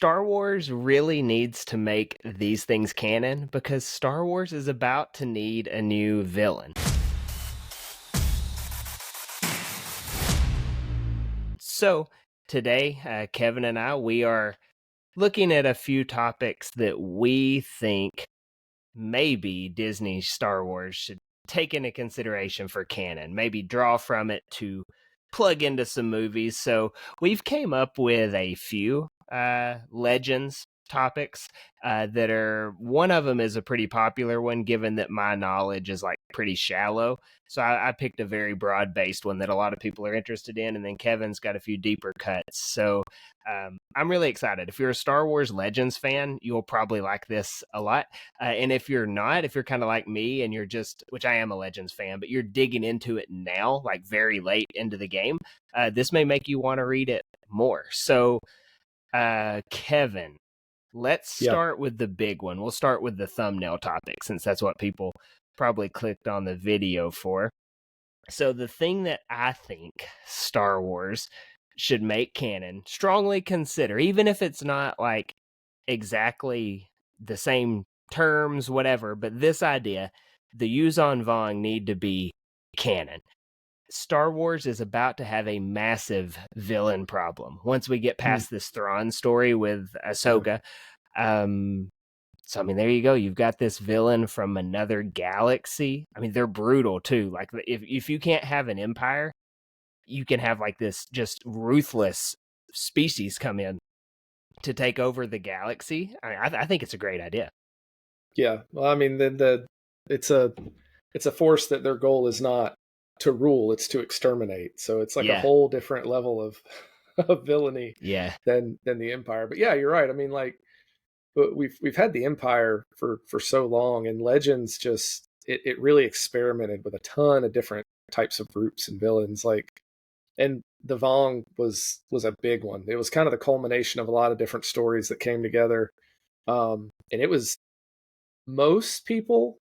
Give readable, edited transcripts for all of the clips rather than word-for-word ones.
Star Wars really needs to make these things canon because Star Wars is about to need a new villain. So today, Kevin and we are looking at a few topics that we think maybe Disney Star Wars should take into consideration for canon, maybe draw from it to plug into some movies. So we've came up with a few legends topics that are, one of them is a pretty popular one, given that my knowledge is like pretty shallow. So I picked a very broad-based one that a lot of people are interested in, and then Kevin's got a few deeper cuts. So I'm really excited. If you're a Star Wars Legends fan, you'll probably like this a lot. And if you're not, if you're kind of like me and you're just, which I am a Legends fan, but you're digging into it now, like very late into the game, this may make you want to read it more. So, Kevin, let's start with the big one. We'll start with the thumbnail topic, since that's what people probably clicked on the video for. So the thing that I think Star Wars should make canon, strongly consider, even if it's not like exactly the same terms, whatever, but this idea, the Yuuzahn Vong need to be canon. Star Wars is about to have a massive villain problem once we get past this Thrawn story with Ahsoka. So, I mean, there you go. You've got this villain from another galaxy. I mean, they're brutal, too. Like, if you can't have an empire, you can have, like, this just ruthless species come in to take over the galaxy. I think it's a great idea. Yeah. Well, I mean, it's a force that their goal is not to rule, it's to exterminate. So it's like a whole different level of villainy than the Empire. But yeah, you're right. I mean, like, but we've had the Empire for so long, and Legends just it really experimented with a ton of different types of groups and villains. Like, and the Vong was a big one. It was kind of the culmination of a lot of different stories that came together, and it was, most people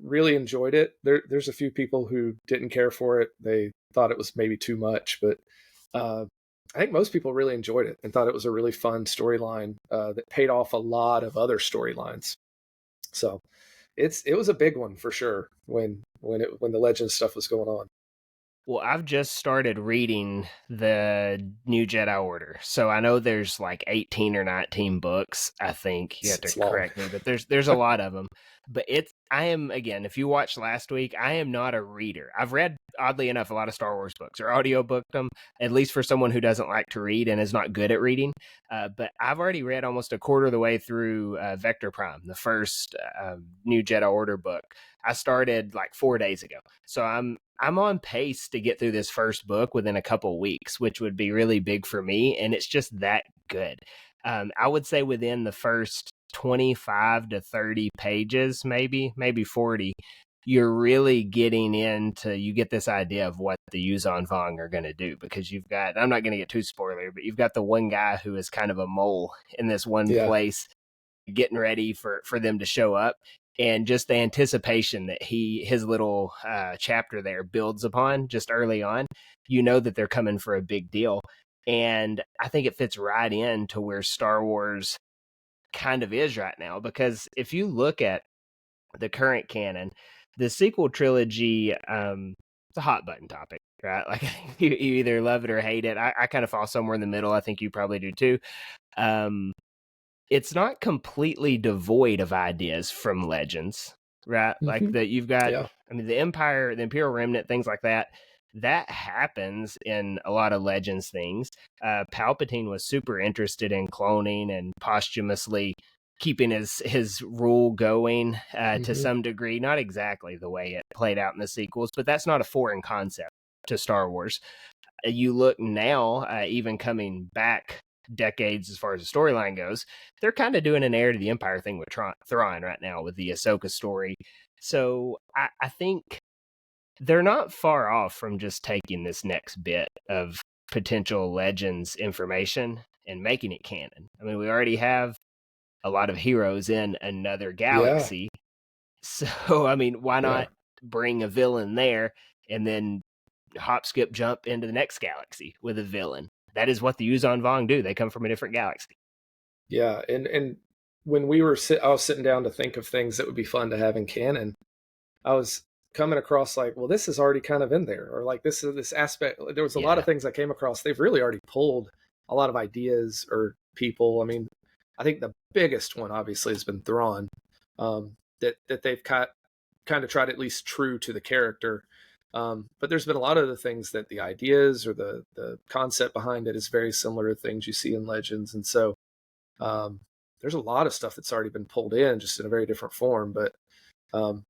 really enjoyed it. There's a few people who didn't care for it. They thought it was maybe too much, but I think most people really enjoyed it and thought it was a really fun storyline that paid off a lot of other storylines. So it was a big one for sure when the Legend stuff was going on. Well, I've just started reading the New Jedi Order, so I know there's like 18 or 19 books. I think you have to correct me, but there's a lot of them. But I am, again, if you watched last week, I am not a reader. I've read, oddly enough, a lot of Star Wars books, or audiobooked them, at least for someone who doesn't like to read and is not good at reading. But I've already read almost a quarter of the way through Vector Prime, the first New Jedi Order book. I started like 4 days ago, so I'm on pace to get through this first book within a couple weeks, which would be really big for me, and it's just that good. I would say within the first 25 to 30 pages, maybe 40, you're really getting into, you get this idea of what the Yuuzahn Vong are going to do, because you've got, I'm not going to get too spoiler, but you've got the one guy who is kind of a mole in this one place getting ready for them to show up. And just the anticipation that his little chapter there builds upon just early on, you know that they're coming for a big deal. And I think it fits right into where Star Wars kind of is right now, because if you look at the current canon, the sequel trilogy, it's a hot button topic, right? Like you either love it or hate it. I kind of fall somewhere in the middle. I think you probably do too. It's not completely devoid of ideas from Legends, right? Mm-hmm. Like that you've got, I mean, the Empire, the Imperial Remnant, things like that. That happens in a lot of Legends things. Palpatine was super interested in cloning and posthumously keeping his rule going to some degree. Not exactly the way it played out in the sequels, but that's not a foreign concept to Star Wars. You look now, even coming back decades as far as the storyline goes, they're kind of doing an heir to the Empire thing with Thrawn right now with the Ahsoka story. So I think they're not far off from just taking this next bit of potential Legends information and making it canon. I mean, we already have a lot of heroes in another galaxy. So, I mean, why not bring a villain there and then hop, skip, jump into the next galaxy with a villain? That is what the Yuuzahn Vong do. They come from a different galaxy. Yeah, and when I was sitting down to think of things that would be fun to have in canon, I was coming across like, well, this is already kind of in there, or like this aspect. There was a lot of things I came across. They've really already pulled a lot of ideas or people. I mean, I think the biggest one obviously has been Thrawn, that they've kind of tried at least true to the character. But there's been a lot of the things that the ideas or the concept behind it is very similar to things you see in Legends, and so there's a lot of stuff that's already been pulled in just in a very different form. But um,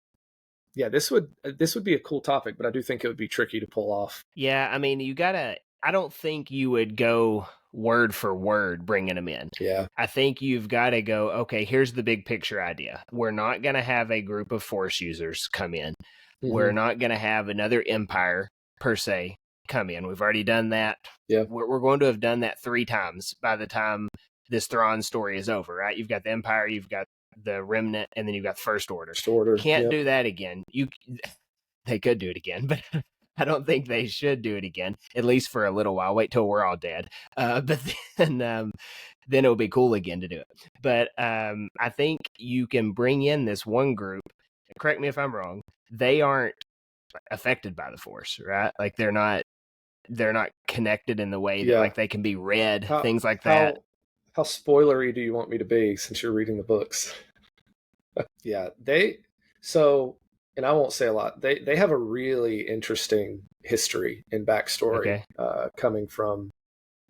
yeah, this would be a cool topic, but I do think it would be tricky to pull off. Yeah, I mean, I don't think you would go word for word bringing them in. Yeah. I think you've got to go, okay, here's the big picture idea. We're not going to have a group of Force users come in. Mm-hmm. We're not going to have another Empire, per se, come in. We've already done that. Yeah. We're going to have done that 3 times by the time this Thrawn story is over, right? You've got the Empire, you've got the Remnant, and then you've got the First Order. Can't do that again. They could do it again, but I don't think they should do it again, at least for a little while. Wait till we're all dead. But then it'll be cool again to do it. But I think you can bring in this one group. Correct me if I'm wrong. They aren't affected by the Force, right? Like they're not connected in the way that like they can be read, things like that. How spoilery do you want me to be since you're reading the books? Yeah, and I won't say a lot. They have a really interesting history and backstory coming from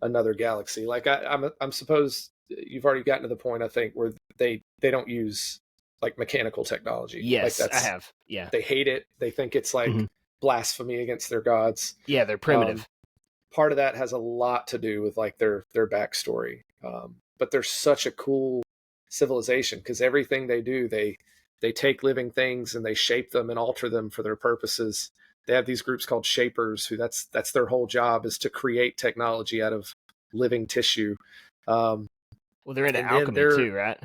another galaxy. Like I'm supposed you've already gotten to the point, I think, where they don't use like mechanical technology. Yes, like I have. Yeah, they hate it. They think it's like blasphemy against their gods. Yeah, they're primitive. Part of that has a lot to do with like their backstory. But they're such a cool civilization because everything they do, they take living things and they shape them and alter them for their purposes. They have these groups called shapers who that's their whole job is to create technology out of living tissue. Well, they're into alchemy too, right?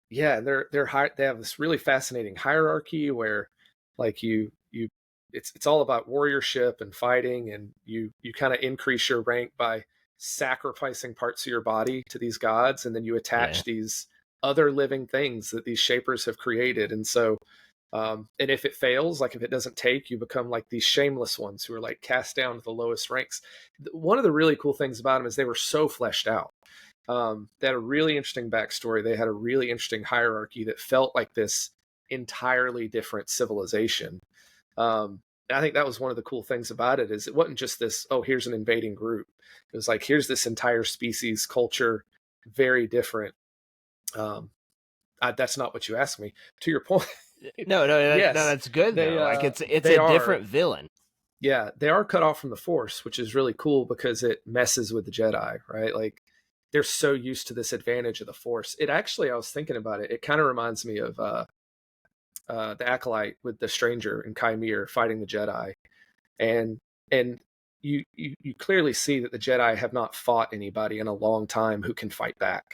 Yeah, they have this really fascinating hierarchy where like it's all about warriorship and fighting, and you kind of increase your rank by sacrificing parts of your body to these gods, and then you attach these other living things that these shapers have created. And so and if it fails, like if it doesn't take, you become like these shameless ones who are like cast down to the lowest ranks. One of the really cool things about them is they were so fleshed out. They had a really interesting backstory. They had a really interesting hierarchy that felt like this entirely different civilization. I think that was one of the cool things about it is it wasn't just this, oh, here's an invading group. It was like, here's this entire species, culture, very different. That's not what you asked me. To your point. No, that's good though. Like it's a different villain. Yeah, they are cut off from the Force, which is really cool because it messes with the Jedi, right? Like they're so used to this advantage of the Force. It actually, I was thinking about it. It kind of reminds me of the Acolyte with the Stranger and Chimere fighting the Jedi, and you clearly see that the Jedi have not fought anybody in a long time who can fight back,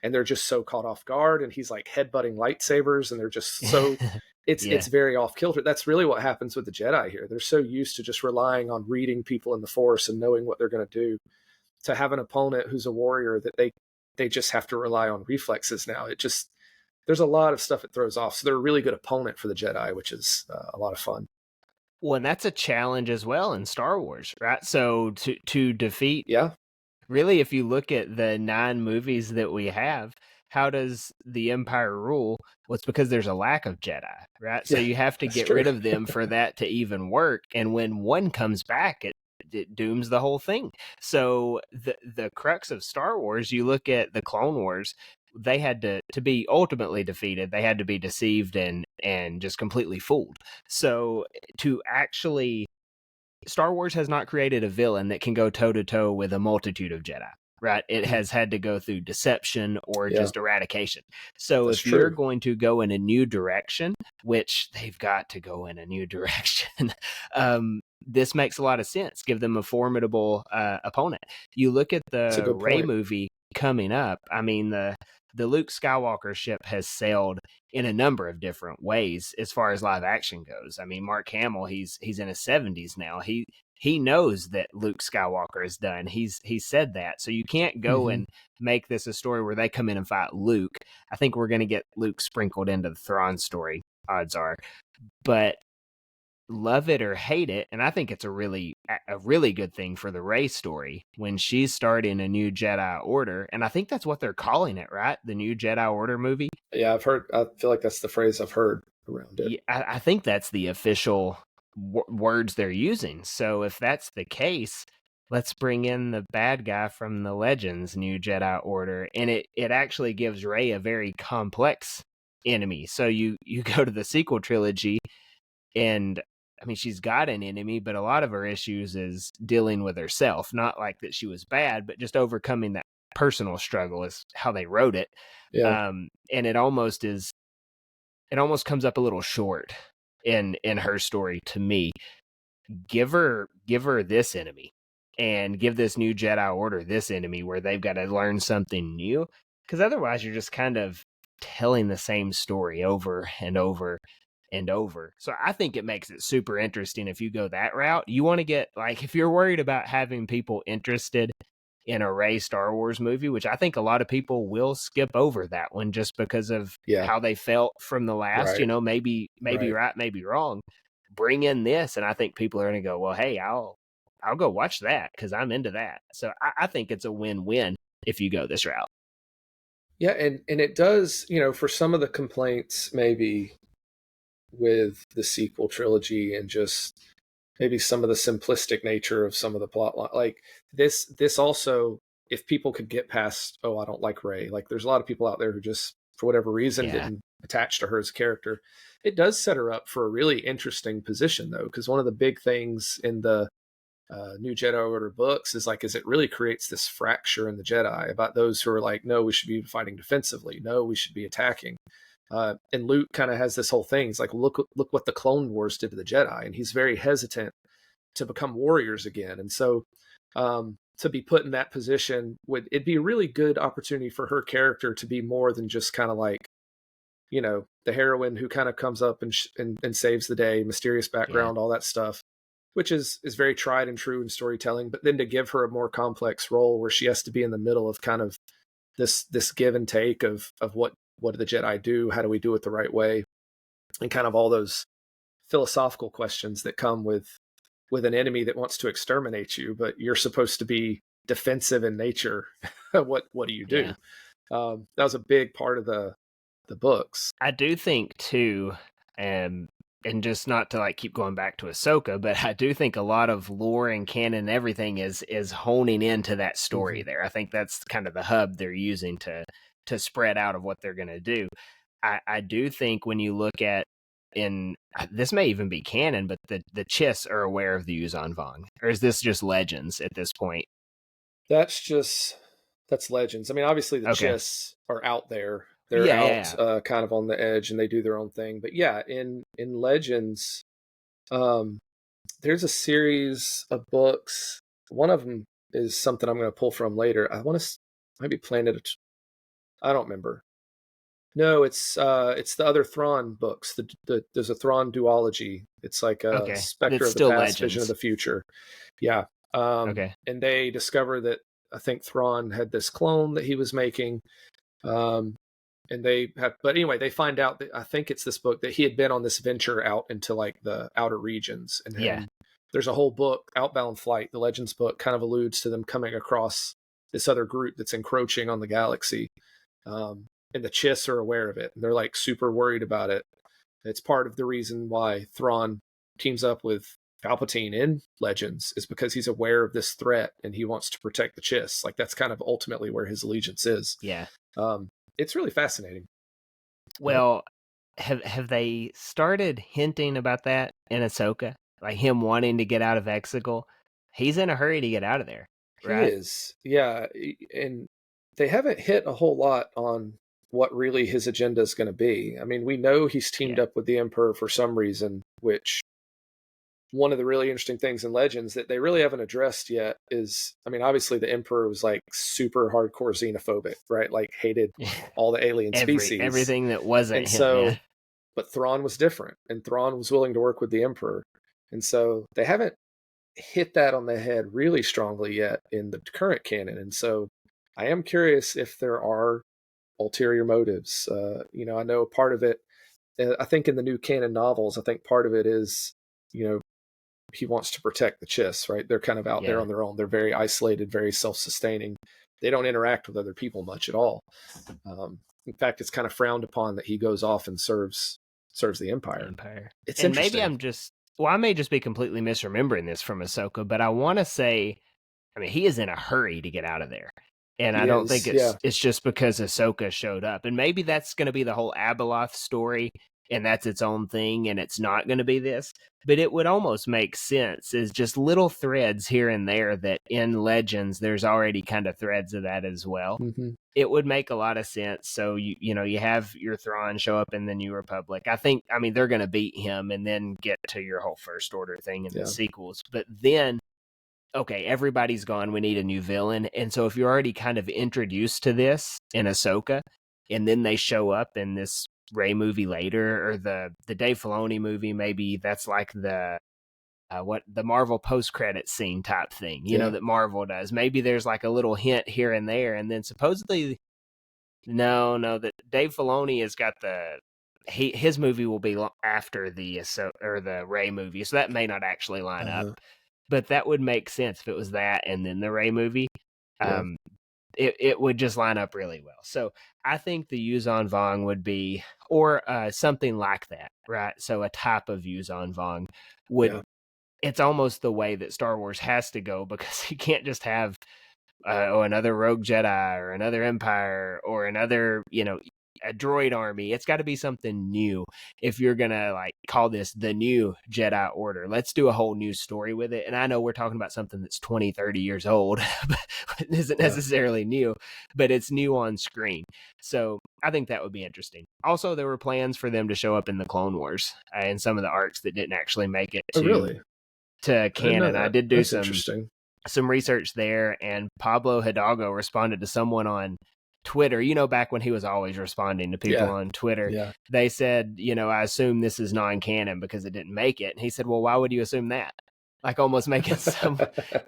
and they're just so caught off guard. And he's like headbutting lightsabers, and they're just so it's very off kilter. That's really what happens with the Jedi here. They're so used to just relying on reading people in the Force and knowing what they're going to do. To have an opponent who's a warrior that they just have to rely on reflexes now. There's a lot of stuff it throws off. So they're a really good opponent for the Jedi, which is a lot of fun. Well, and that's a challenge as well in Star Wars, right? So to defeat, really, if you look at the 9 movies that we have, how does the Empire rule? Well, it's because there's a lack of Jedi, right? So you have to get rid of them for that to even work. And when one comes back, it dooms the whole thing. So the crux of Star Wars, you look at the Clone Wars, they had to be ultimately defeated. They had to be deceived and just completely fooled. So to actually, Star Wars has not created a villain that can go toe to toe with a multitude of Jedi, right? It has had to go through deception or just eradication. So if you're going to go in a new direction, which they've got to go in a new direction, this makes a lot of sense. Give them a formidable opponent. You look at the Rey movie coming up. I mean, the Luke Skywalker ship has sailed in a number of different ways as far as live action goes. I mean, Mark Hamill, he's in his 70s now. he knows that Luke Skywalker is done. He's said that. So you can't go and make this a story where they come in and fight Luke. I think we're going to get Luke sprinkled into the Thrawn story, odds are. But love it or hate it, and I think it's a really good thing for the Rey story when she's starting a new Jedi Order, and I think that's what they're calling it, right? The new Jedi Order movie. Yeah, I feel like that's the phrase I've heard around it. Yeah, I think that's the official words they're using. So if that's the case, let's bring in the bad guy from the Legends New Jedi Order, and it actually gives Rey a very complex enemy. So you go to the sequel trilogy, and I mean, she's got an enemy, but a lot of her issues is dealing with herself. Not like that she was bad, but just overcoming that personal struggle is how they wrote it. Yeah. And it almost comes up a little short in her story to me. Give her this enemy, and give this new Jedi Order this enemy where they've got to learn something new. Because otherwise, you're just kind of telling the same story over and over and over. So I think it makes it super interesting if you go that route. You want to get, like, if you're worried about having people interested in a Rey Star Wars movie, which I think a lot of people will skip over that one just because of how they felt from the last, right. You know, maybe right, maybe wrong. Bring in this, and I think people are going to go, well, hey, I'll go watch that because I'm into that. So I think it's a win-win if you go this route. Yeah, and it does, you know, for some of the complaints maybe with the sequel trilogy and just maybe some of the simplistic nature of some of the plot line. Like this also, if people could get past, oh, I don't like Rey. Like there's a lot of people out there who just, for whatever reason, didn't attach to her as a character. It does set her up for a really interesting position, though, because one of the big things in the New Jedi Order books is it really creates this fracture in the Jedi about those who are like, no, we should be fighting defensively. No, we should be attacking. And Luke kind of has this whole thing. It's like, look what the Clone Wars did to the Jedi, and he's very hesitant to become warriors again. And so, to be put in that position it'd be a really good opportunity for her character to be more than just kind of like, you know, the heroine who kind of comes up and saves the day, mysterious background, all that stuff, which is very tried and true in storytelling. But then to give her a more complex role where she has to be in the middle of kind of this give and take of what do the Jedi do? How do we do it the right way? And kind of all those philosophical questions that come with an enemy that wants to exterminate you, but you're supposed to be defensive in nature. What do you do? That was a big part of the books. I do think too, and just not to like keep going back to Ahsoka, but I do think a lot of lore and canon and everything is honing into that story there. I think that's kind of the hub they're using to spread out of what they're going to do. I do think when you look at, this may even be canon, but the Chiss are aware of the Yuuzahn Vong, or is this just legends at this point? That's legends. I mean, obviously the Chiss are out there. They're out kind of on the edge, and they do their own thing. But yeah, in Legends, there's a series of books. One of them is something I'm going to pull from later. I want to maybe Planet. I don't remember. No, it's the other Thrawn books. There's a Thrawn duology. It's like a Spectre of the Past, Legends. Vision of the Future. Yeah. And they discover that I think Thrawn had this clone that he was making. And but anyway, they find out that I think it's this book that he had been on this venture out into like the outer regions. And there's a whole book, Outbound Flight, the Legends book, kind of alludes to them coming across this other group that's encroaching on the galaxy. And the Chiss are aware of it. And they're like super worried about it. It's part of the reason why Thrawn teams up with Palpatine in Legends, is because he's aware of this threat and he wants to protect the Chiss. Like that's kind of ultimately where his allegiance is. Yeah. It's really fascinating. Well, have they started hinting about that in Ahsoka? Like him wanting to get out of Exegol? He's in a hurry to get out of there, right? He is. Yeah. And they haven't hit a whole lot on what really his agenda is going to be. I mean, we know he's teamed up with the Emperor for some reason, which one of the really interesting things in Legends that they really haven't addressed yet is, I mean, obviously the Emperor was like super hardcore xenophobic, right? Like hated all the alien species. Everything that wasn't and him. So, but Thrawn was different, and Thrawn was willing to work with the Emperor. And so they haven't hit that on the head really strongly yet in the current canon. And so I am curious if there are ulterior motives. I know part of it, I think in the new canon novels, I think part of it is, he wants to protect the Chiss, right? They're kind of out there on their own. They're very isolated, very self-sustaining. They don't interact with other people much at all. In fact, it's kind of frowned upon that he goes off and serves the Empire. It's and interesting. Maybe I may just be completely misremembering this from Ahsoka, but I want to say, I mean, he is in a hurry to get out of there. And I don't think it's just because Ahsoka showed up. And maybe that's going to be the whole Abeloth story, and that's its own thing, and it's not going to be this. But it would almost make sense as just little threads here and there that in Legends, there's already kind of threads of that as well. Mm-hmm. It would make a lot of sense. So, you have your Thrawn show up in the New Republic. I mean, they're going to beat him and then get to your whole First Order thing in the sequels. But then, okay, everybody's gone. We need a new villain. And so if you're already kind of introduced to this in Ahsoka, and then they show up in this Rey movie later, or the Dave Filoni movie, maybe that's like the Marvel post-credit scene type thing, that Marvel does. Maybe there's like a little hint here and there. And then supposedly, no, that Dave Filoni has got his movie will be after the Rey movie. So that may not actually line up. But that would make sense if it was that and then the Rey movie. It would just line up really well. So I think the Yuuzahn Vong would be, or something like that, right? So a type of Yuuzahn Vong would. It's almost the way that Star Wars has to go, because you can't just have another Rogue Jedi or another Empire or another, a droid army. It's got to be something new if you're gonna like call this the new Jedi Order. Let's do a whole new story with it. And I know we're talking about something that's 20, 30 years old, but it isn't necessarily new, but it's new on screen. So I think that would be interesting. Also, there were plans for them to show up in the Clone Wars and some of the arcs that didn't actually make it to canon. I did do some research there, and Pablo Hidalgo responded to someone on Twitter, back when he was always responding to people on Twitter. They said, I assume this is non-canon because it didn't make it. And he said, well, why would you assume that? Like almost making some.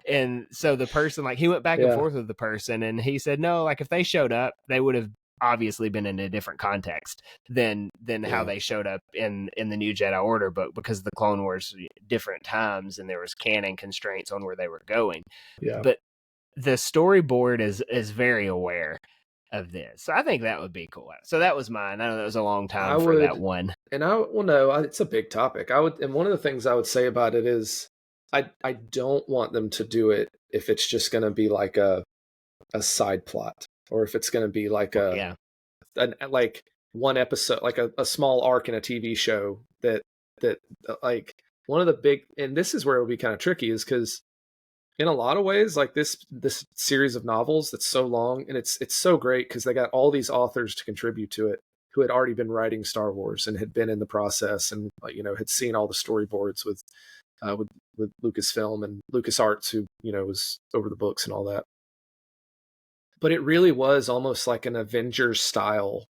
And so the person, like he went back and forth with the person, and he said, no, like if they showed up, they would have obviously been in a different context than how they showed up in the new Jedi Order, but because the Clone Wars, different times, and there was canon constraints on where they were going. But the storyboard is very aware of this, so I think that would be cool. So that was mine. I know that was a long time for that one, and it's a big topic. And one of the things I would say about it is I don't want them to do it if it's just going to be like a side plot, or if it's going to be like like one episode, like a small arc in a TV show that like one of the big, and this is where it will be kind of tricky, is because in a lot of ways, like this series of novels that's so long, and it's so great because they got all these authors to contribute to it who had already been writing Star Wars and had been in the process, and had seen all the storyboards with Lucasfilm and LucasArts, who was over the books and all that. But it really was almost like an Avengers style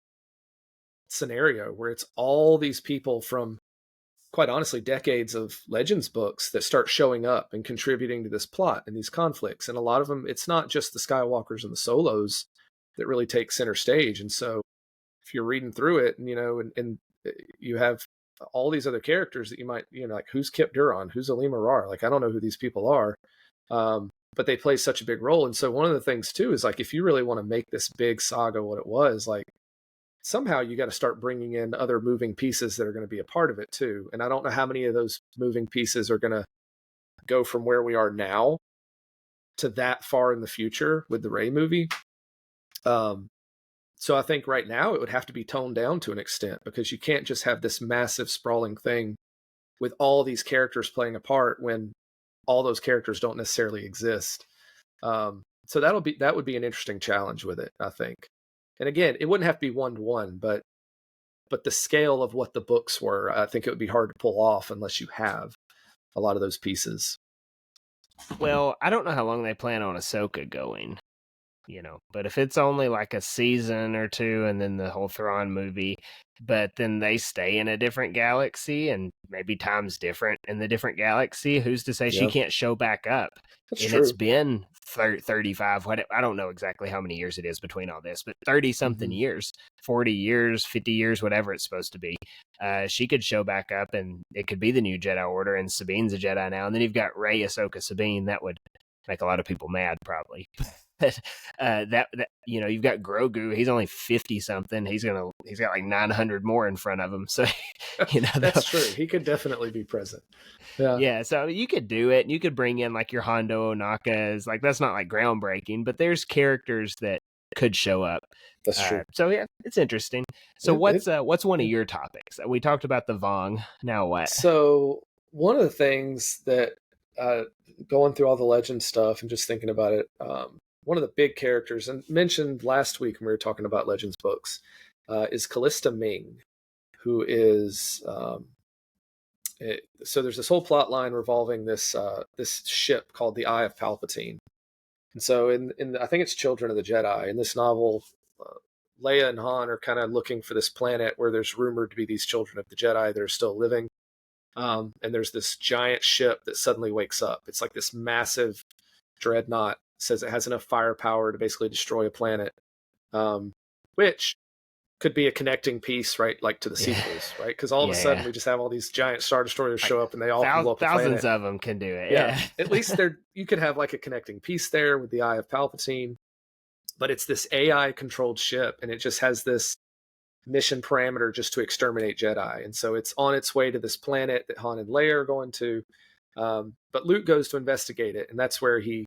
scenario where it's all these people from, quite honestly, decades of Legends books that start showing up and contributing to this plot and these conflicts. And a lot of them, it's not just the Skywalkers and the Solos that really take center stage. And so if you're reading through it, and and you have all these other characters that you might, like who's Kip Duron, who's Alima Rar, like I don't know who these people are, but they play such a big role. And so one of the things too is, like, if you really want to make this big saga what it was, like somehow you got to start bringing in other moving pieces that are going to be a part of it too. And I don't know how many of those moving pieces are going to go from where we are now to that far in the future with the Rey movie. So I think right now it would have to be toned down to an extent, because you can't just have this massive sprawling thing with all these characters playing a part when all those characters don't necessarily exist. So that would be an interesting challenge with it, I think. And again, it wouldn't have to be 1-to-1, but the scale of what the books were, I think it would be hard to pull off unless you have a lot of those pieces. Well, I don't know how long they plan on Ahsoka going. But if it's only like a season or two and then the whole Thrawn movie, but then they stay in a different galaxy and maybe time's different in the different galaxy, who's to say she can't show back up? That's and true. It's been 35, I don't know exactly how many years it is between all this, but 30 something years, 40 years, 50 years, whatever it's supposed to be. She could show back up and it could be the new Jedi Order, and Sabine's a Jedi now. And then you've got Rey, Ahsoka, Sabine. That would make a lot of people mad, probably. But that you've got Grogu. He's only 50 something. He's got like 900 more in front of him. So that's true. He could definitely be present. Yeah. So you could do it. You could bring in like your Hondo Onakas. Like, that's not like groundbreaking, but there's characters that could show up. That's true. So yeah, it's interesting. So what's one of your topics? We talked about the Vong. Now what? So one of the things that going through all the legend stuff and just thinking about it, one of the big characters, and mentioned last week when we were talking about Legends books, is Callista Ming, who is so there's this whole plot line revolving this ship called the Eye of Palpatine. And so in I think it's Children of the Jedi, in this novel, Leia and Han are kind of looking for this planet where there's rumored to be these children of the Jedi that are still living. And there's this giant ship that suddenly wakes up. It's like this massive dreadnought, says it has enough firepower to basically destroy a planet, which could be a connecting piece, right? Like to the sequels, right? Because all of a sudden we just have all these giant Star Destroyers show up and they all blow up the planet. Thousands of them can do it. Yeah. At least you could have like a connecting piece there with the Eye of Palpatine, but it's this AI controlled ship and it just has this mission parameter just to exterminate Jedi. And so it's on its way to this planet that Han and Leia are going to. But Luke goes to investigate it, and that's where he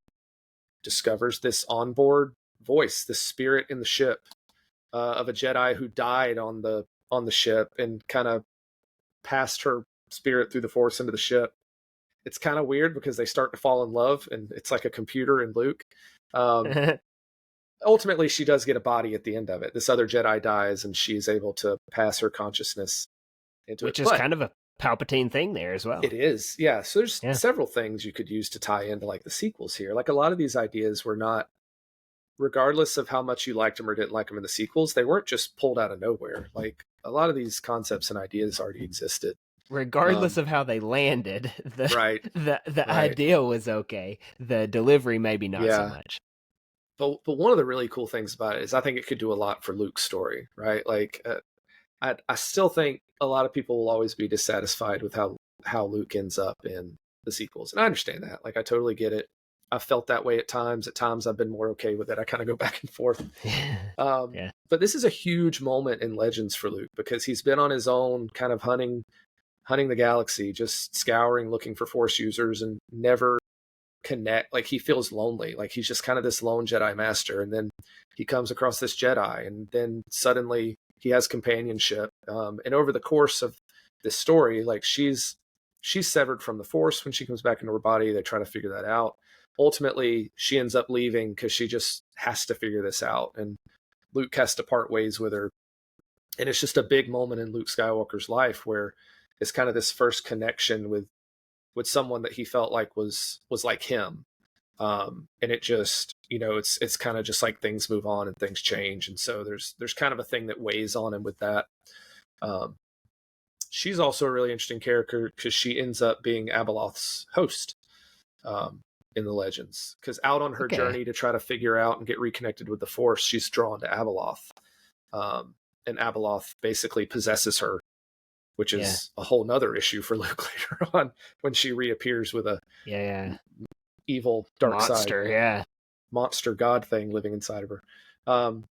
discovers this onboard voice, this spirit in the ship of a Jedi who died on the ship and kind of passed her spirit through the Force into the ship. It's kind of weird because they start to fall in love, and it's like a computer in Luke. Ultimately, she does get a body at the end of it. This other Jedi dies, and she's able to pass her consciousness into it. Which is kind of a Palpatine thing there as well. It is, yeah. So there's several things you could use to tie into like the sequels here. Like a lot of these ideas were not, regardless of how much you liked them or didn't like them in the sequels, they weren't just pulled out of nowhere. Like a lot of these concepts and ideas already existed. Regardless of how they landed, the idea was okay. The delivery maybe not so much. But one of the really cool things about it is I think it could do a lot for Luke's story, right? Like I still think a lot of people will always be dissatisfied with how Luke ends up in the sequels. And I understand that. Like, I totally get it. I've felt that way at times. At times, I've been more okay with it. I kind of go back and forth. But this is a huge moment in Legends for Luke because he's been on his own kind of hunting the galaxy, just scouring, looking for Force users and never connect. Like, he feels lonely. Like, he's just kind of this lone Jedi master. And then he comes across this Jedi, and then suddenly he has companionship. And over the course of this story, like she's severed from the Force when she comes back into her body. They try to figure that out. Ultimately, she ends up leaving because she just has to figure this out. And Luke has to part ways with her. And it's just a big moment in Luke Skywalker's life where it's kind of this first connection with someone that he felt like was like him. And it just, it's kind of just like things move on and things change. And so there's kind of a thing that weighs on him with that. She's also a really interesting character because she ends up being Abeloth's host in the Legends. Because out on her journey to try to figure out and get reconnected with the Force, she's drawn to Abeloth. And Abeloth basically possesses her, which is a whole nother issue for Luke later on when she reappears with a evil dark monster, monster god thing living inside of her. And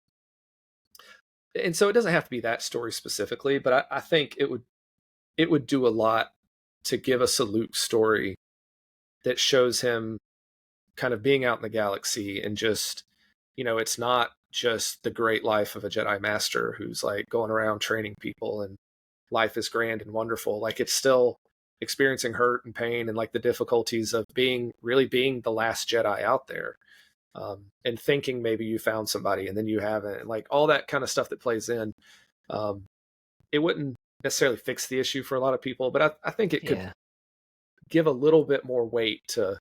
so it doesn't have to be that story specifically, but I think it would do a lot to give us a Luke story that shows him kind of being out in the galaxy and just, it's not just the great life of a Jedi master who's like going around training people and life is grand and wonderful. Like, it's still experiencing hurt and pain and like the difficulties of being the last Jedi out there. And thinking maybe you found somebody and then you haven't, and like all that kind of stuff that plays in. It wouldn't necessarily fix the issue for a lot of people, but I think it could give a little bit more weight to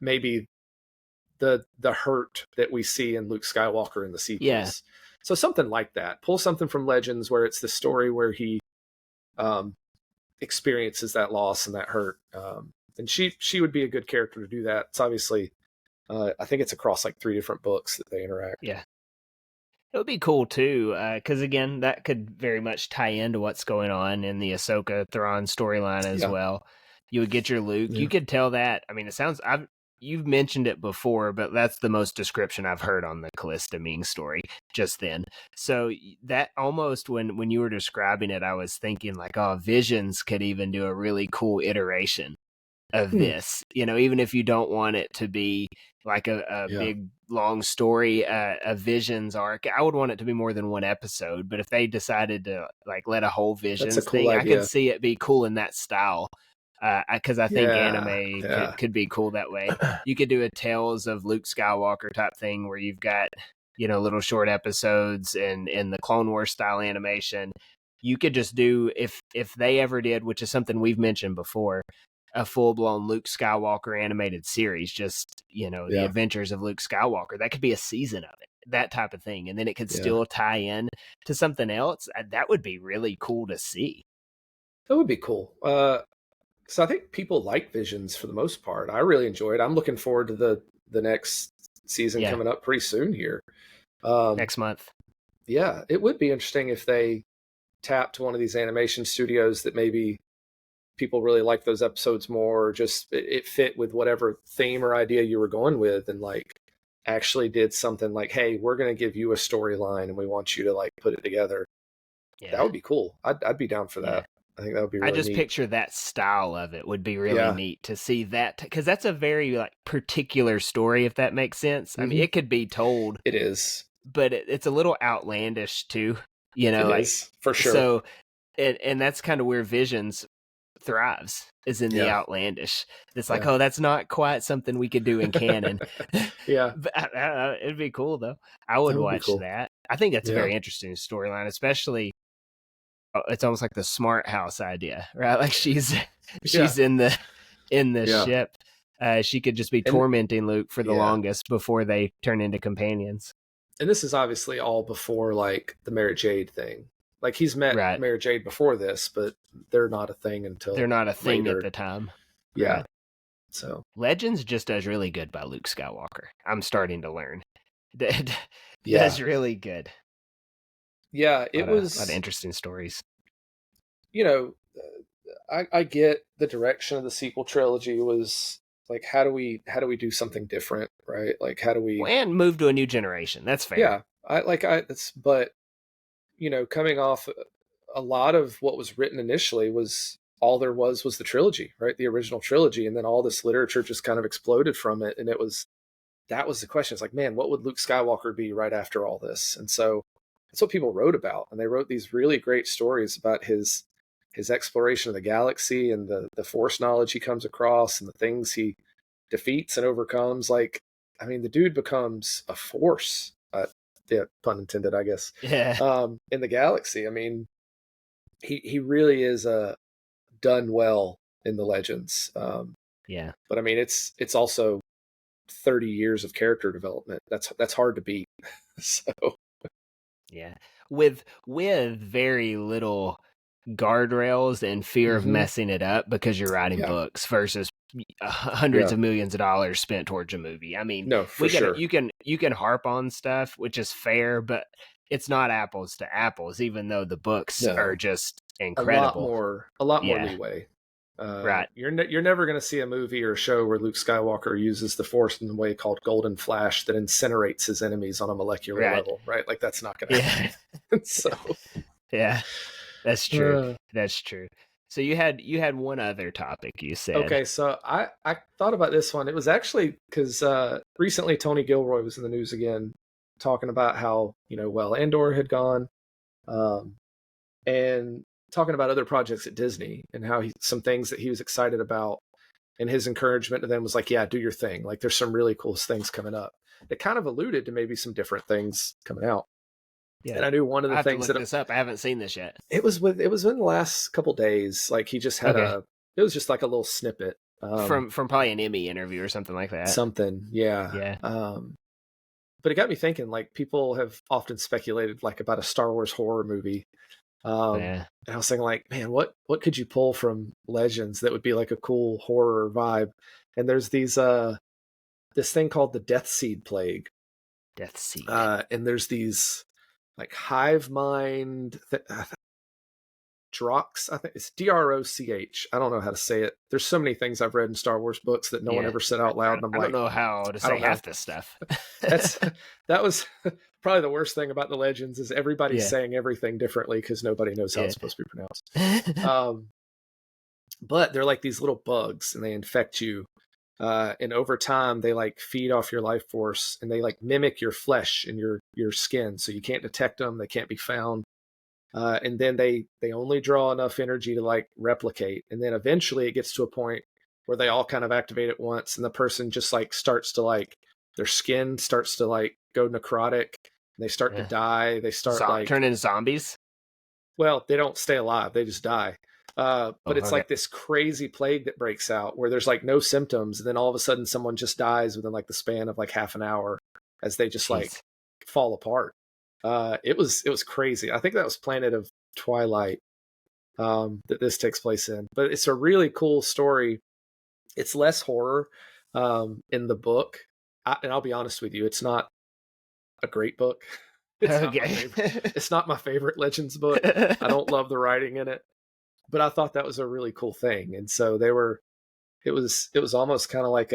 maybe the hurt that we see in Luke Skywalker in the sequels. Yeah. So something like that. Pull something from Legends where it's the story where he experiences that loss and that hurt. And she would be a good character to do that. It's obviously, I think it's across like 3 different books that they interact. Yeah. It would be cool too, because again, that could very much tie into what's going on in the Ahsoka Thrawn storyline as well. You would get your Luke. You could tell that. I mean, it sounds. You've mentioned it before, but that's the most description I've heard on the Callista Ming story just then. So that almost when you were describing it, I was thinking like, oh, Visions could even do a really cool iteration of this, even if you don't want it to be like a big long story, a Visions arc. I would want it to be more than one episode, but if they decided to like let a whole Visions cool thing, idea. I could see it be cool in that style. Because I think anime could be cool that way. You could do a Tales of Luke Skywalker type thing where you've got, little short episodes and in the Clone Wars style animation. You could just do, if they ever did, which is something we've mentioned before, a full-blown Luke Skywalker animated series, just, the adventures of Luke Skywalker. That could be a season of it, that type of thing. And then it could still tie in to something else. That would be really cool to see. That would be cool. So I think people like Visions for the most part. I really enjoy it. I'm looking forward to the next season coming up pretty soon here. Next month. Yeah, it would be interesting if they tapped one of these animation studios that maybe people really like those episodes more, or just it fit with whatever theme or idea you were going with, and like actually did something like, hey, we're going to give you a storyline and we want you to like put it together. Yeah. That would be cool. I'd be down for that. Yeah. I think that would be really neat. Picture that style of it would be really neat to see that, because that's a very like particular story, if that makes sense. I mean, it could be told. It is. But it's a little outlandish too, It is, for sure. So, and that's kind of where Visions thrives, is in the outlandish. It's like, oh, that's not quite something we could do in canon. But, it'd be cool though. I would watch that. I think that's a very interesting storyline, especially. It's almost like the Smart House idea, right? Like she's in the ship. She could just be tormenting Luke for the longest before they turn into companions. And this is obviously all before like the Mara Jade thing. Like he's met Mara Jade before this, but they're not a thing until thing at the time. Yeah. Right. So Legends just does really good by Luke Skywalker. I'm starting to learn. That's really good. Yeah, it was a lot of interesting stories. I get the direction of the sequel trilogy was like, how do we do something different, right? Like, how do we and move to a new generation? That's fair. Yeah, but coming off a lot of what was written initially was all there was the trilogy, right? The original trilogy, and then all this literature just kind of exploded from it, and that was the question. It's like, man, what would Luke Skywalker be right after all this? And so that's what people wrote about. And they wrote these really great stories about his exploration of the galaxy and the Force knowledge he comes across and the things he defeats and overcomes. Like, I mean, the dude becomes a force, pun intended, I guess, in the galaxy. I mean, he really is done well in the Legends. But I mean, it's also 30 years of character development. That's hard to beat. So with very little guardrails and fear of messing it up because you're writing books versus hundreds of millions of dollars spent towards a movie. I mean, you can harp on stuff, which is fair, but it's not apples to apples, even though the books are just incredible. A lot more leeway. Right. You're never going to see a movie or a show where Luke Skywalker uses the Force in a way called Golden Flash that incinerates his enemies on a molecular level, right? Like, that's not going to happen. So that's true. That's true. So you had one other topic you said. Okay, so I thought about this one. It was actually because recently Tony Gilroy was in the news again, talking about how Andor had gone, and talking about other projects at Disney and how some things that he was excited about, and his encouragement to them was like, yeah, do your thing. Like, there's some really cool things coming up. It kind of alluded to maybe some different things coming out. Yeah. And I knew one of the things this up. I haven't seen this yet. It was in the last couple days. Like, he just had it was just like a little snippet From probably an Emmy interview or something like that. Something, yeah. Yeah. But it got me thinking, like, people have often speculated, like, about a Star Wars horror movie. And I was thinking, like, man, what could you pull from Legends that would be like a cool horror vibe? And there's these this thing called the Death Seed Plague. Death Seed. And there's these like hive mind Drox, I think it's Droch. I don't know how to say it. There's so many things I've read in Star Wars books that no one ever said out loud, and I don't know how to say half this stuff. That was probably the worst thing about the Legends is everybody's saying everything differently because nobody knows how it's supposed to be pronounced. But they're like these little bugs, and they infect you. And over time, they like feed off your life force, and they like mimic your flesh and your skin, so you can't detect them. They can't be found. And then they only draw enough energy to like replicate, and then eventually it gets to a point where they all kind of activate at once, and the person just like starts to like their skin starts to like go necrotic, and they start to die. They start like turn into zombies. Well, they don't stay alive; they just die. But it's like this crazy plague that breaks out where there's like no symptoms, and then all of a sudden someone just dies within like the span of like half an hour as they just like fall apart. It was crazy. I think that was Planet of Twilight that this takes place in. But it's a really cool story. It's less horror in the book. And I'll be honest with you, it's not a great book. It's not my favorite Legends book. I don't love the writing in it. But I thought that was a really cool thing. And so it was almost kind of like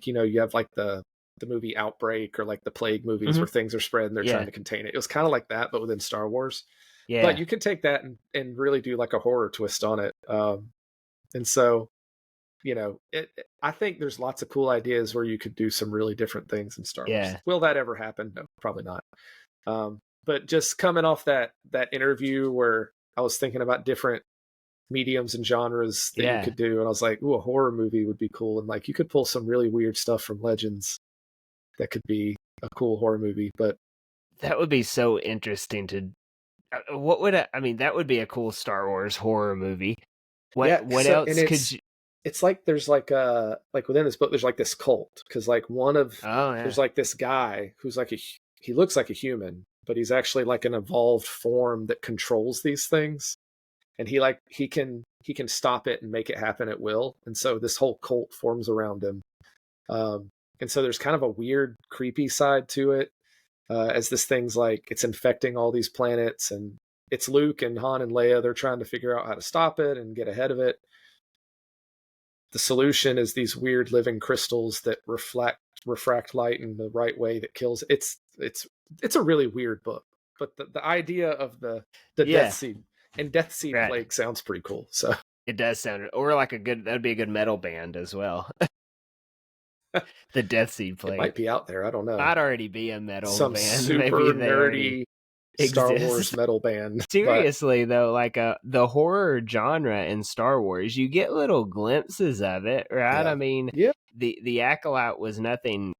you have like the movie Outbreak or like the plague movies where things are spread and they're trying to contain it. It was kind of like that, but within Star Wars. Yeah. But you can take that and really do like a horror twist on it. And so, I think there's lots of cool ideas where you could do some really different things in Star Wars. Will that ever happen? No, probably not. But just coming off that interview where I was thinking about different mediums and genres that you could do, and I was like, ooh, a horror movie would be cool. And like you could pull some really weird stuff from Legends that could be a cool horror movie. But that would be so interesting to that would be a cool Star Wars horror movie. What else could you? It's like there's like within this book there's like this cult, because like there's like this guy who's like he looks like a human, but he's actually like an evolved form that controls these things, and he can stop it and make it happen at will. And so this whole cult forms around him. And so there's kind of a weird, creepy side to it, as this thing's like it's infecting all these planets, and it's Luke and Han and Leia. They're trying to figure out how to stop it and get ahead of it. The solution is these weird living crystals that refract light in the right way that kills. It's a really weird book, but the idea of the Death Seed and Death Seed Plague sounds pretty cool. So it does sound, or like that'd be a good metal band as well. The Death Seed Plague. It might be out there. I don't know. Might already be a metal Some band. Super Maybe nerdy Star Wars metal band. Seriously, though, like the horror genre in Star Wars, you get little glimpses of it, right? I mean, the Acolyte was nothing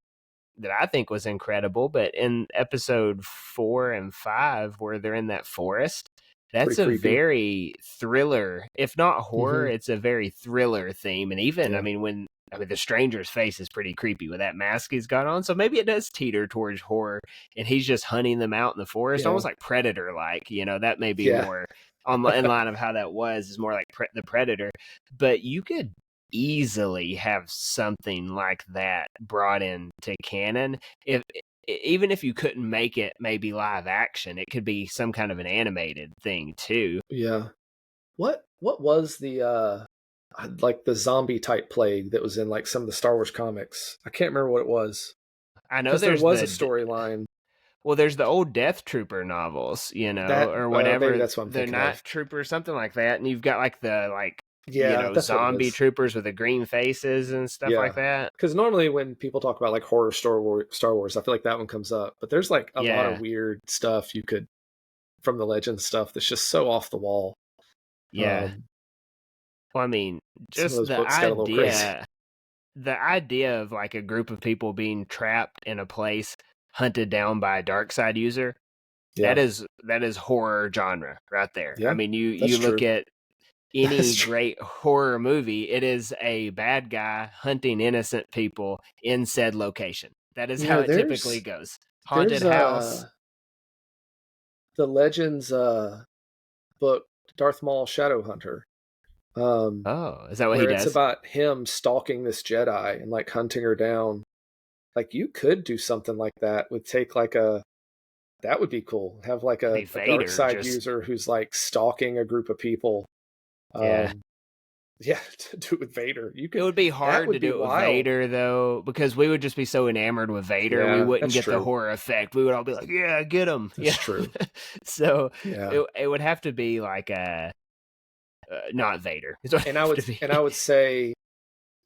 that I think was incredible, but in episode 4 and 5, where they're in that forest, that's a very thriller, if not horror, it's a very thriller theme. And even, the stranger's face is pretty creepy with that mask he's got on. So maybe it does teeter towards horror, and he's just hunting them out in the forest, almost like Predator-like. That may be more in line of how that was, is more like the Predator. But you could easily have something like that brought into canon. Even if you couldn't make it maybe live action, it could be some kind of an animated thing too. Yeah. What was the like the zombie type plague that was in like some of the Star Wars comics? I can't remember what it was. I know there was a storyline. Well, there's the old Death Trooper novels, or whatever. Maybe that's what I'm thinking. The Night Trooper, something like that. And you've got like the Yeah, zombie troopers with the green faces and stuff like that. Because normally when people talk about like horror Star Wars, I feel like that one comes up. But there's like a lot of weird stuff you could from the Legends stuff that's just so off the wall. Yeah. Well, I mean, just the idea of like a group of people being trapped in a place, hunted down by a dark side user. That is horror genre right there. I mean, you look at any great horror movie, it is a bad guy hunting innocent people in said location. That is how it typically goes. Haunted house. The Legends book, Darth Maul Shadowhunter. Is that what he where does? it's about him stalking this Jedi and like hunting her down. Like you could do something like that. Would take like that would be cool. Have like a dark side user who's like stalking a group of people. Yeah, to do it with Vader. It would be hard to do it with Vader though, because we would just be so enamored with Vader, we wouldn't get the horror effect. We would all be like, "Yeah, get him." That's true. So it would have to be like not Vader. And I would say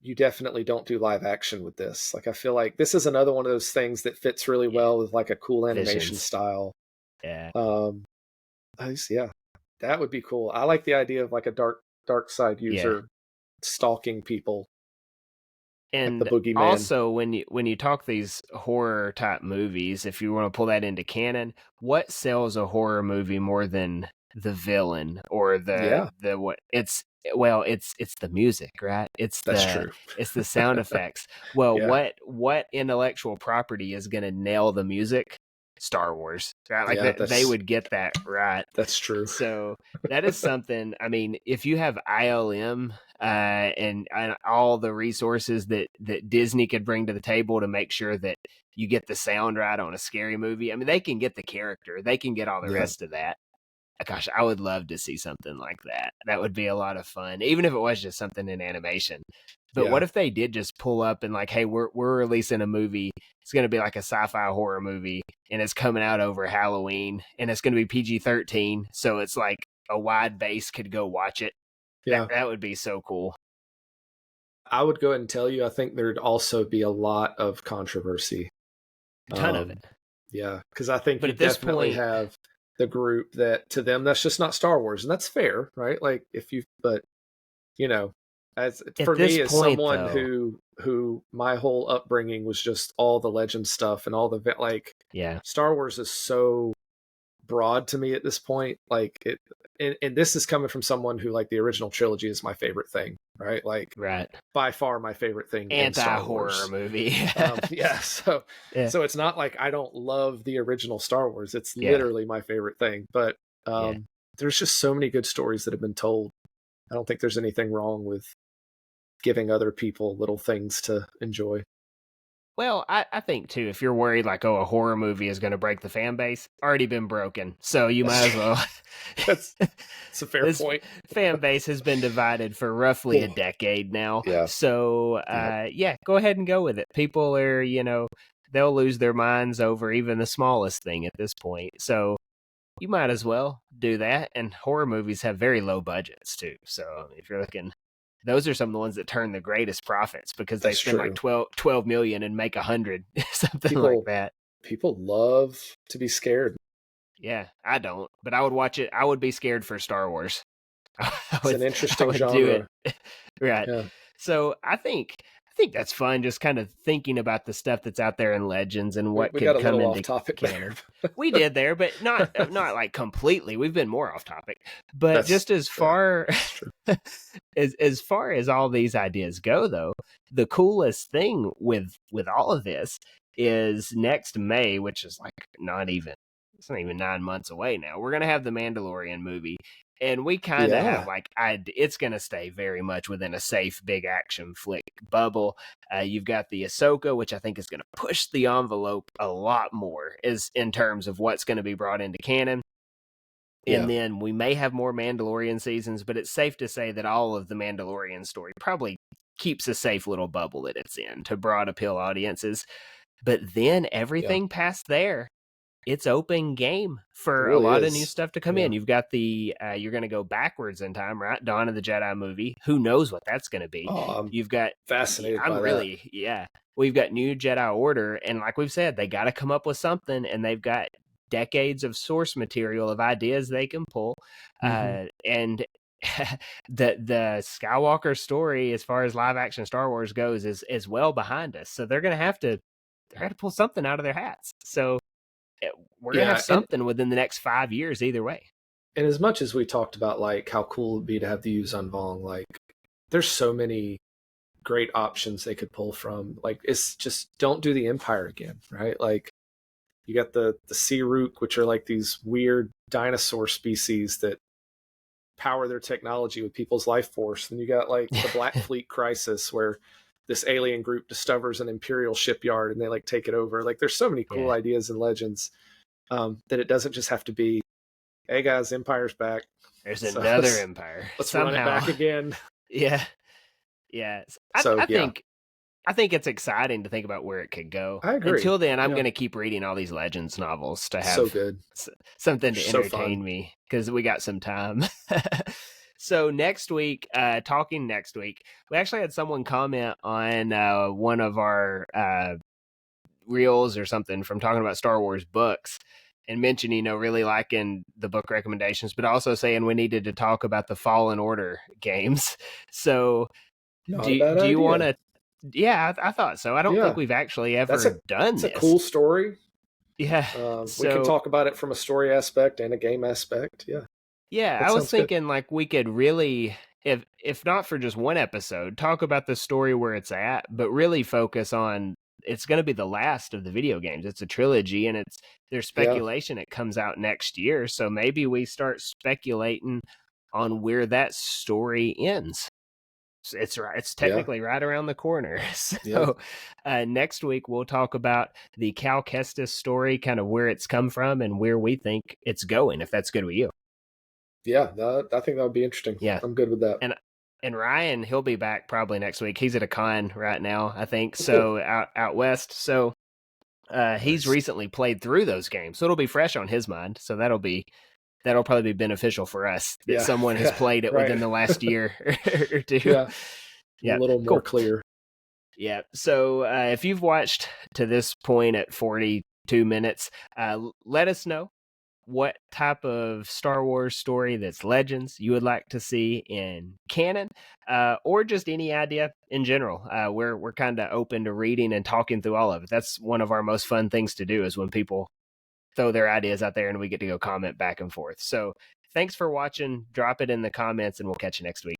you definitely don't do live action with this. Like I feel like this is another one of those things that fits really well with like a cool animation style. Yeah. That would be cool. I like the idea of like a dark side user stalking people. And like the boogeyman. Also, when you talk these horror type movies, if you want to pull that into canon, what sells a horror movie more than the villain or the what? It's the music, right? That's true. It's the sound effects. Well, what intellectual property is going to nail the music? Star Wars, right? Like they would get that right. That's true. So that is something. I mean, if you have ILM and all the resources that Disney could bring to the table to make sure that you get the sound right on a scary movie, I mean, they can get the character, they can get all the rest of that. Gosh, I would love to see something like that. That would be a lot of fun, even if it was just something in animation. But what if they did just pull up and like, hey, we're releasing a movie. It's going to be like a sci-fi horror movie, and it's coming out over Halloween, and it's going to be PG-13, so it's like a wide base could go watch it. Yeah, that would be so cool. I would go ahead and tell you, I think there'd also be a lot of controversy. A ton of it. Yeah, because I think you definitely have the group that to them that's just not Star Wars, and that's fair, right? Like but you know, as for me as someone who my whole upbringing was just all the legend stuff and all the Star Wars is so broad to me at this point. Like it, and this is coming from someone who like the original trilogy is my favorite thing, right? Like by far my favorite thing. Anti-horror movie. So it's not like I don't love the original Star Wars. It's literally my favorite thing. But there's just so many good stories that have been told. I don't think there's anything wrong with giving other people little things to enjoy. Well, I think too, if you're worried like, a horror movie is going to break the fan base, already been broken. So you might as well. That's a fair point. Fan base has been divided for roughly a decade now. Yeah. So, go ahead and go with it. People are, they'll lose their minds over even the smallest thing at this point. So you might as well do that. And horror movies have very low budgets too. So if you're looking, those are some of the ones that turn the greatest profits because they spend like 12 million and make 100, something like that. People love to be scared. Yeah, I don't, but I would watch it. I would be scared for Star Wars. It's an interesting genre. Right. Yeah. So I think that's fun, just kind of thinking about the stuff that's out there in Legends and what could come into canon. We did there, but not like completely. We've been more off topic. But just as far as far as all these ideas go, though, the coolest thing with all of this is next May, which is like it's not even 9 months away now. We're gonna have the Mandalorian movie. And we kind of have it's going to stay very much within a safe big action flick bubble. You've got the Ahsoka, which I think is going to push the envelope a lot more in terms of what's going to be brought into canon. And then we may have more Mandalorian seasons, but it's safe to say that all of the Mandalorian story probably keeps a safe little bubble that it's in to broad appeal audiences. But then everything past there, it's open game for a lot of new stuff to come in. You've got you're going to go backwards in time, right? Dawn of the Jedi movie. Who knows what that's going to be? You've got fascinated. We've got New Jedi Order, and like we've said, they got to come up with something, and they've got decades of source material of ideas they can pull, and the Skywalker story, as far as live action Star Wars goes, is well behind us. So they're going to have to pull something out of their hats. So we're going to have something within the next 5 years either way. And as much as we talked about like how cool it'd be to have the Yuuzahn Vong, like there's so many great options they could pull from. Like it's just don't do the Empire again, right? Like you got the Sea Rook, which are like these weird dinosaur species that power their technology with people's life force. And you got like the Black Fleet Crisis, where this alien group discovers an Imperial shipyard and they like take it over. Like there's so many cool ideas and legends that it doesn't just have to be, hey guys, Empire's back. There's another Empire. Let's run it back again. Yeah. I think it's exciting to think about where it could go. I agree. Until then, I'm going to keep reading all these Legends novels to have something to entertain me, because we got some time. So next week, we actually had someone comment on one of our reels or something from talking about Star Wars books and mentioning, really liking the book recommendations, but also saying we needed to talk about the Fallen Order games. So do you want to? Yeah, I thought so. I don't think we've actually ever done this. It's a cool story. Yeah. We can talk about it from a story aspect and a game aspect. Yeah. Yeah, I was thinking like we could really, if not for just one episode, talk about the story where it's at, but really focus on, it's going to be the last of the video games. It's a trilogy, and there's speculation it comes out next year. So maybe we start speculating on where that story ends. It's technically right around the corner. So next week we'll talk about the Cal Kestis story, kind of where it's come from and where we think it's going, if that's good with you. Yeah, I think that would be interesting. Yeah, I'm good with that. And Ryan, he'll be back probably next week. He's at a con right now, I think, so out west. So he's recently played through those games, so it'll be fresh on his mind. So that'll probably be beneficial for us that someone has played it within the last year or two. Yeah, a little more clear. Yeah. So if you've watched to this point at 42 minutes, let us know what type of Star Wars story that's Legends you would like to see in canon, or just any idea in general. We're kind of open to reading and talking through all of it. That's one of our most fun things to do, is when people throw their ideas out there and we get to go comment back and forth. So thanks for watching. Drop it in the comments and we'll catch you next week.